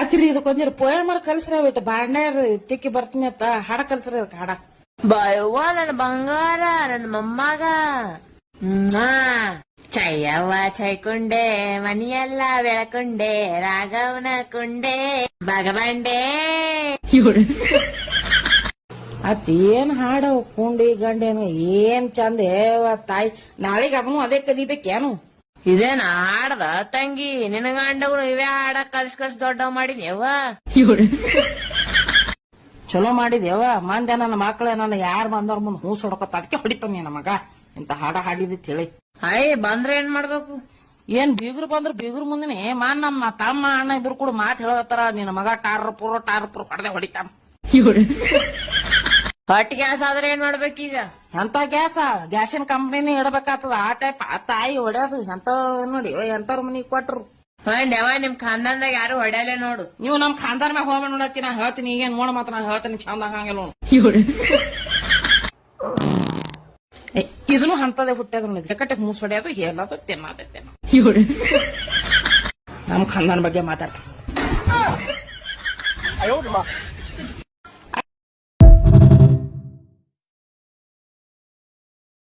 ಆತ್ರಿ ಇದಕ್ಕೊಂದಿರ ಪೋಯಮರ್ ಕಲ್ಸ್ರಿ ಬಿಟ್ಟು ಬಾಂಡ್ಯಾರ ತಿಕ್ಕಿ ಬರ್ತೀನಿ ಅಂತ ಹಾಡ ಕಲ್ಸ್ರಿ ಅದಕ್ಕೆ ಹಾಡ. ಬಾಯವ್ವ ನನ್ ಬಂಗಾರ ನನ್ ಮೊಮ್ಮಗ ಚಯ್ಯವ್ವ ಚೈಕುಂಡೆ ಮನಿಯೆಲ್ಲ ಬೆಳಕುಂಡೆ ರಾಘವನ ಕುಂಡೆ ಬಗಬಂಡೆ. ಅತ್ ಏನ್ ಹಾಡು ಕುಂಡಿ ಗಂಡೇನು ಏನ್ ಚಂದ ತಾಯಿ. ನಾಳೆಗ್ ಅದನ್ನು ಅದೇ ಕದಿಬೇಕೇನು? ಇದೇನ ಹಾಡ್ದ ತಂಗಿ ನಿನ್ನ ಗಂಡಗಳು ಇವೇ ಹಾಡ ಕಲ್ಸ್ ದೊಡ್ಡವ್ ಮಾಡಿನಿ ಯವ್ವ. ಚಲೋ ಮಾಡಿದೇವ. ಮಂದೆ ನನ್ನ ಮಕ್ಳ ನನ್ನ ಯಾರು ಬಂದವ್ರ ಮುಂದ್ ಹೂಸ್ ಹೊಡ್ಕೊತ ಅದಕ್ಕೆ ಹೊಡಿತಾನೆ ನನ್ನ ಮಗ ಇಂತ ಹಾಡ ಹಾಡಿದಿತ್ ಹೇಳಿ. ಅಯ್ಯ ಬಂದ್ರೆ ಏನ್ ಮಾಡ್ಬೇಕು? ಏನ್ ಬೀಗ್ರು ಬಂದ್ರ ಬೀಗ್ರ ಮುಂದಿನಿ ನಮ್ಮ ತಮ್ಮ ಅಣ್ಣ ಇಬ್ರು ಕೂಡ ಮಾತ್ ಹೇಳತ್ತಾರ ನಿನ್ನ ಮಗ ಟಾರ್ ಪುರ ಹೊಡೆದೆ ಹೊಡಿತಾನ. ಹೊಟ್ಟಿ ಗ್ಯಾಸ್ ಆದ್ರೆ ಏನ್ ಮಾಡ್ಬೇಕೀಗ? ಎಂತ ಗ್ಯಾಸಿನ ಕಂಪ್ನಿನೇ ಇಡಬೇಕಾಗ್ತದ ಆ ಟೈಪ್. ಆ ತಾಯಿ ಹೊಡ್ಯೋದು ಎಂತ ನೋಡಿ ಎಂತವ್ರ ಮನಿಗ್ ಕೊಟ್ರು. ಯಾವ ನಿಮ್ ಖಾನ್ದಾನ್ದಾಗ ಯಾರು ಹೊಡ್ಯಾಲೆ ನೋಡು. ನೀವು ನಮ್ ಖಾನ್ದಾನ್ ಮ್ಯಾಗ ಹೋಗ್ಬೇಡ ನೋಡತ್ತಿ. ನಾ ಹೇಳ್ತೀನಿ ಈಗೇನ್ ನೋಡ ಮಾತ್ರ ನಾ ಹೇಳ್ತೀನಿ ಚಂದ ಆಗಂಗಿಲ್ಲ ನೋಡು. ಇದನ್ನು ಅಂತದೇ ಹುಟ್ಟ್ಯದ ನೋಡಿ. ಜಕಟ್ಟೆ ಮೂಸ್ ಹೊಡ್ಯೋದು ಹೇಳೋದು ತಿನ್ನೋದೈತೆ. ನಮ್ ಖಾನ್ದಾನ್ ಬಗ್ಗೆ ಮಾತಾಡ್ತೀನಿ.